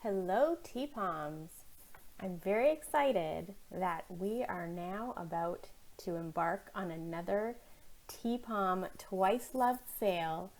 Hello, T-Poms. I'm very excited that we are now about to embark on another T-Pom Twice Loved sale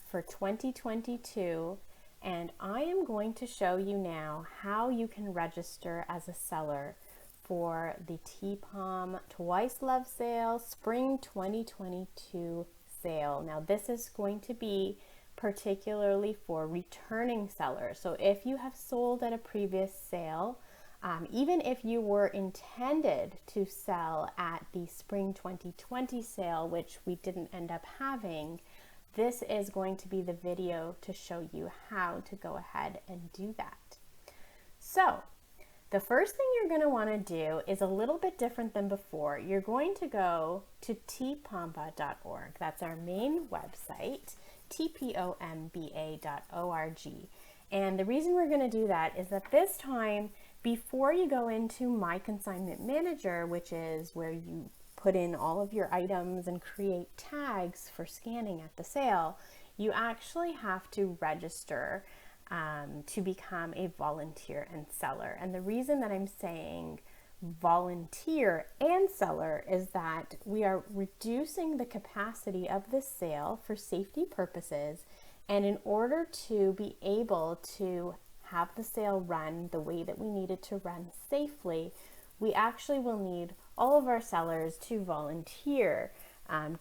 for 2022, and I am going to show you now how you can register as a seller for the T-Pom Twice Loved sale, Spring 2022 sale. Now this is going to be particularly for returning sellers. So if you have sold at a previous sale, even if you were intended to sell at the Spring 2020 sale, which we didn't end up having, this is going to be the video to show you how to go ahead and do that. So the first thing you're going to want to do is a little bit different than before. You're going to go to tpomba.org. That's our main website, tpomba.org. And the reason we're going to do that is that this time, before you go into My Consignment Manager, which is where you put in all of your items and create tags for scanning at the sale, you actually have to register to become a volunteer and seller. And the reason that I'm saying volunteer and seller is that we are reducing the capacity of this sale for safety purposes, and in order to be able to have the sale run the way that we need it to run safely, we actually will need all of our sellers to volunteer,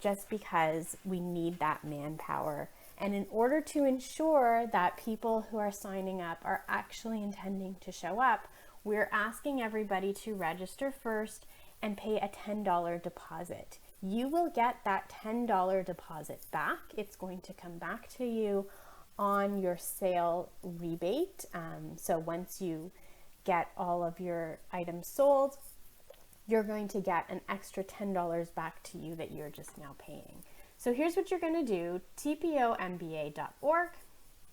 just because we need that manpower. And in order to ensure that people who are signing up are actually intending to show up, we're asking everybody to register first and pay a $10 deposit. You will get that $10 deposit back. It's going to come back to you on your sale rebate. So once you get all of your items sold, you're going to get an extra $10 back to you that you're just now paying. So here's what you're going to do, tpomba.org.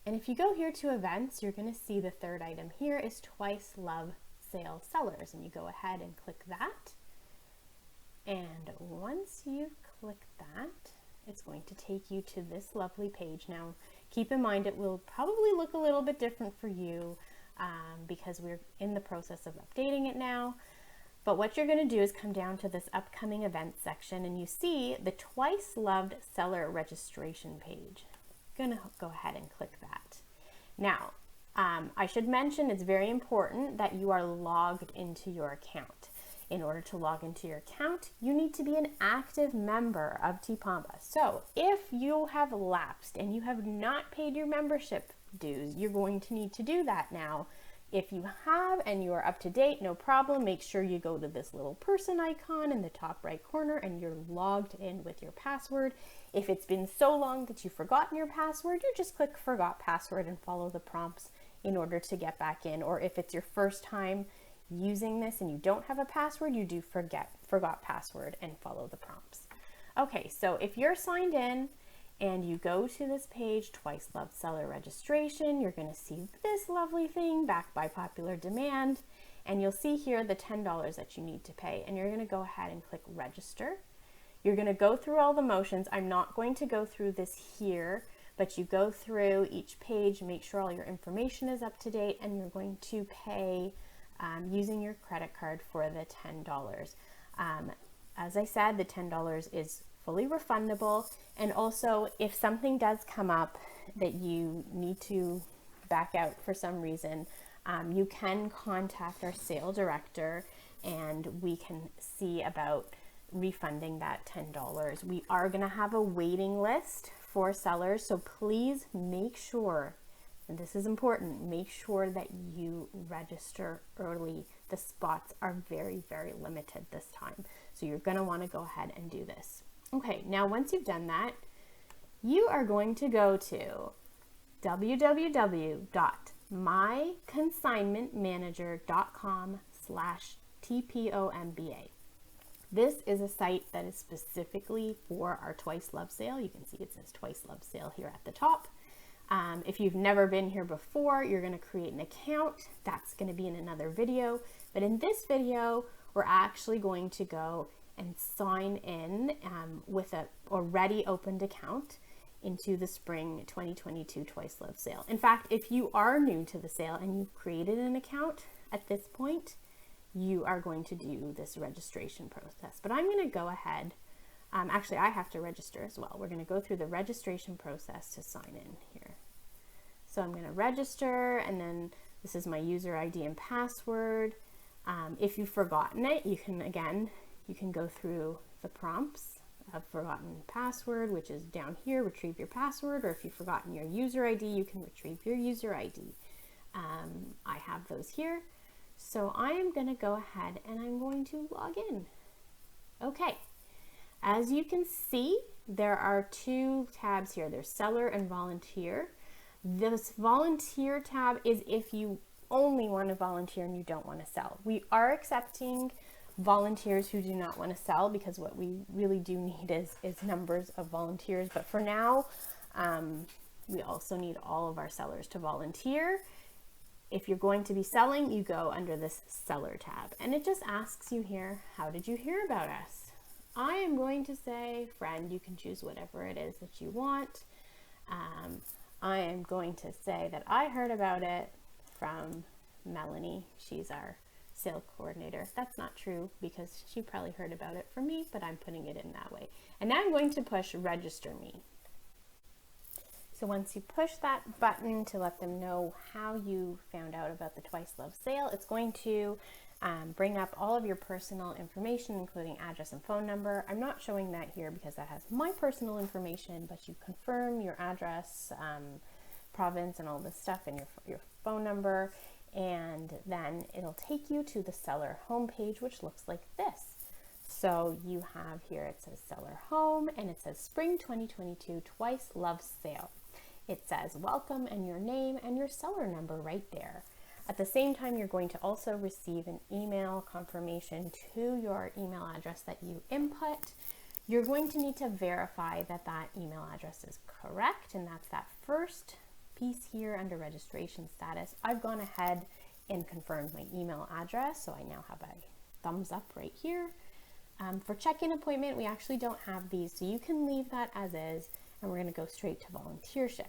And if you go here to events, you're going to see the third item here is Twice Love Sale Sellers. And you go ahead and click that. And once you've clicked that, it's going to take you to this lovely page. Now, keep in mind, it will probably look a little bit different for you because we're in the process of updating it now. But what you're going to do is come down to this upcoming events section, and you see the Twice Loved Seller registration page. I'm going to go ahead and click that. Now, I should mention it's very important that you are logged into your account. In order to log into your account, you need to be an active member of T-Pomba. So if you have lapsed and you have not paid your membership dues, you're going to need to do that now. If you have and you are up to date, no problem. Make sure you go to this little person icon in the top right corner and you're logged in with your password. If it's been so long that you've forgotten your password, you just click Forgot Password and follow the prompts in order to get back in. Or if it's your first time using this and you don't have a password, you do Forgot Password and follow the prompts. Okay, so if you're signed in, and you go to this page, Twice Loved Seller Registration, you're going to see this lovely thing, backed by popular demand, and you'll see here the $10 that you need to pay, and you're going to go ahead and click Register. You're going to go through all the motions. I'm not going to go through this here, but you go through each page, make sure all your information is up to date, and you're going to pay using your credit card for the $10. As I said, the $10 is fully refundable, and also if something does come up that you need to back out for some reason, you can contact our sale director and we can see about refunding that $10. We are going to have a waiting list for sellers, so please make sure, and this is important, make sure that you register early. The spots are very, very limited this time, so you're going to want to go ahead and do this. Okay, now once you've done that, you are going to go to www.myconsignmentmanager.com/TPOMBA. This is a site that is specifically for our Twice Love sale. You can see it says Twice Love sale here at the top. If you've never been here before, you're going to create an account. That's going to be in another video. But in this video, we're actually going to go and sign in with a already opened account. into the spring 2022 Twice Love sale. In fact, if you are new to the sale and you've created an account at this point, you are going to do this registration process. But I'm going to go ahead. Actually, I have to register as well. We're going to go through the registration process to sign in here. So I'm going to register, and then this is my user ID and password. If you've forgotten it, you can go through the prompts of forgotten password, which is down here, retrieve your password, or if you've forgotten your user ID, you can retrieve your user ID. I have those here. So I am going to go ahead and I'm going to log in. Okay. As you can see, there are two tabs here. There's seller and volunteer. This volunteer tab is if you only want to volunteer and you don't want to sell. We are accepting volunteers who do not want to sell, because what we really do need is numbers of volunteers. But for now, we also need all of our sellers to volunteer. If you're going to be selling, you go under this seller tab, and it just asks you here, how did you hear about us? I am going to say friend. You can choose whatever it is that you want. I am going to say that I heard about it from Melanie. She's our sales coordinator. That's not true, because she probably heard about it from me, but I'm putting it in that way. And now I'm going to push register me. So once you push that button to let them know how you found out about the Twice Love sale, it's going to bring up all of your personal information, including address and phone number. I'm not showing that here because that has my personal information, but you confirm your address, province, and all this stuff, and your phone number, and then it'll take you to the seller homepage, which looks like this. So you have here, it says seller home, and it says spring 2022 Twice Love sale. It says welcome and your name and your seller number right there. At the same time, you're going to also receive an email confirmation to your email address that you input. You're going to need to verify that that email address is correct, and that's that first piece here under registration status. I've gone ahead and confirmed my email address, so I now have a thumbs up right here. For check-in appointment, we actually don't have these, so you can leave that as is, and we're going to go straight to volunteer shift.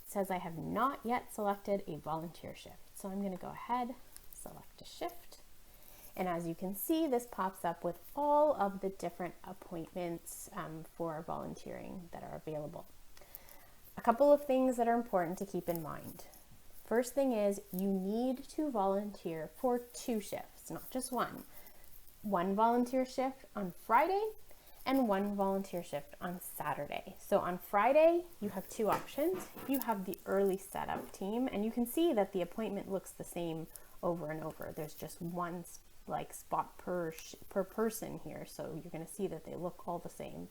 It says I have not yet selected a volunteer shift. So I'm going to go ahead, select a shift, and as you can see, this pops up with all of the different appointments for volunteering that are available. A couple of things that are important to keep in mind. First thing is you need to volunteer for 2 shifts, not just one. 1 volunteer shift on Friday and 1 volunteer shift on Saturday. So on Friday, you have 2 options. You have the early setup team, and you can see that the appointment looks the same over and over. There's just one spot per person here, so you're going to see that they look all the same.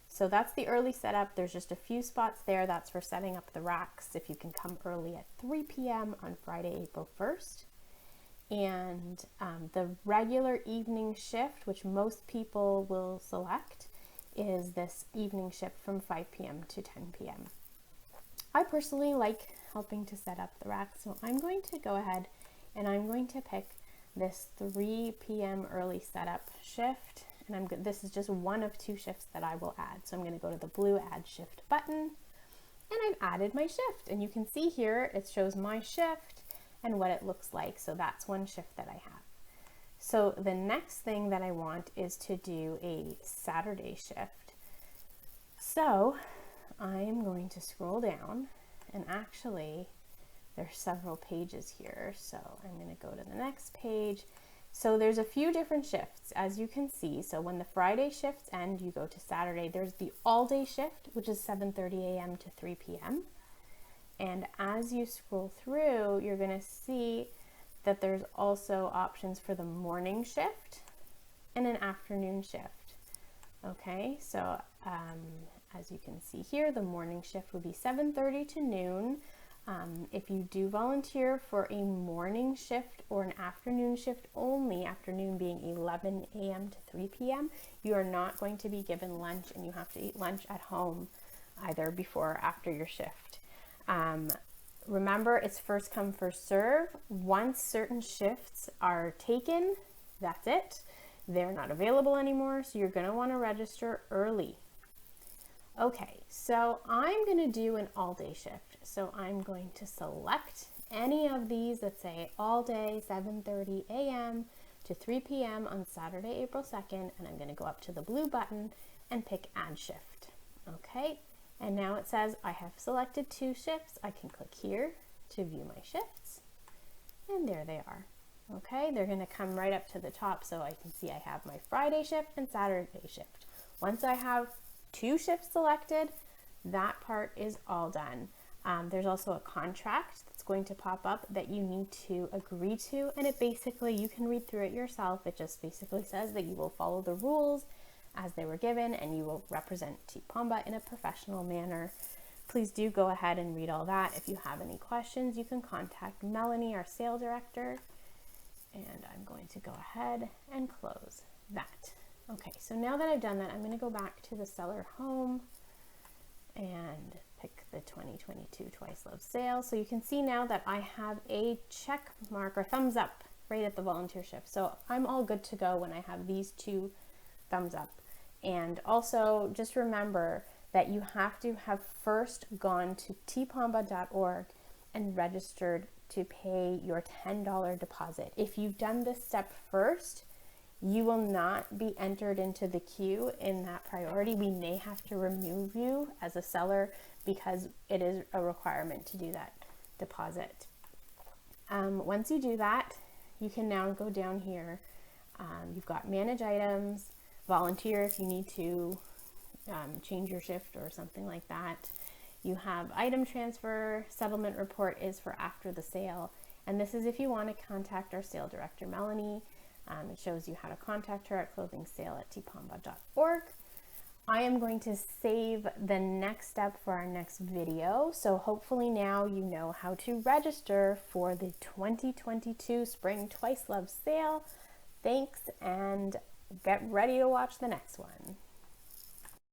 So that's the early setup. There's just a few spots there. That's for setting up the racks if you can come early at 3 p.m. on Friday, April 1st. And the regular evening shift, which most people will select, is this evening shift from 5 p.m. to 10 p.m. I personally like helping to set up the rack, so I'm going to go ahead and I'm going to pick this 3 p.m. early setup shift, and this is just one of 2 shifts that I will add. So I'm going to go to the blue add shift button, and I've added my shift, and you can see here it shows my shift and what it looks like. So that's one shift that I have. So the next thing that I want is to do a Saturday shift. So I'm going to scroll down, and actually there's several pages here. So I'm going to go to the next page. So there's a few different shifts, as you can see. So when the Friday shifts end, you go to Saturday. There's the all-day shift, which is 7:30 a.m. to 3 p.m. And as you scroll through, you're going to see that there's also options for the morning shift and an afternoon shift. Okay, so as you can see here, the morning shift would be 7:30 to noon. If you do volunteer for a morning shift or an afternoon shift only, afternoon being 11 a.m. to 3 p.m., you are not going to be given lunch, and you have to eat lunch at home either before or after your shift. Remember, it's first come, first serve. Once certain shifts are taken, that's it. They're not available anymore, so you're going to want to register early. Okay, so I'm going to do an all-day shift. So I'm going to select any of these that say all day 7:30 a.m. to 3 p.m. on Saturday, April 2nd, and I'm going to go up to the blue button and pick add shift. Okay, and now it says I have selected 2 shifts. I can click here to view my shifts, and there they are. Okay, they're going to come right up to the top so I can see I have my Friday shift and Saturday shift. Once I have 2 shifts selected, that part is all done. There's also a contract that's going to pop up that you need to agree to, and it basically, you can read through it yourself. It just basically says that you will follow the rules as they were given and you will represent TPOMBA in a professional manner. Please do go ahead and read all that. If you have any questions, you can contact Melanie, our sales director. And I'm going to go ahead and close that. Okay, so now that I've done that, I'm going to go back to the seller home and pick the 2022 Twice Love sale. So you can see now that I have a check mark or thumbs up right at the volunteer shift. So I'm all good to go when I have these 2 thumbs up. And also just remember that you have to have first gone to tpomba.org and registered to pay your $10 deposit. If you've done this step first, you will not be entered into the queue in that priority. We may have to remove you as a seller because it is a requirement to do that deposit. Once you do that, you can now go down here. You've got manage items, volunteer if you need to change your shift or something like that. You have item transfer, settlement report is for after the sale. And this is if you want to contact our sale director, Melanie. It shows you how to contact her at clothingsale@tpomba.org. I am going to save the next step for our next video. So hopefully now you know how to register for the 2022 Spring Twice Love sale. Thanks, and get ready to watch the next one.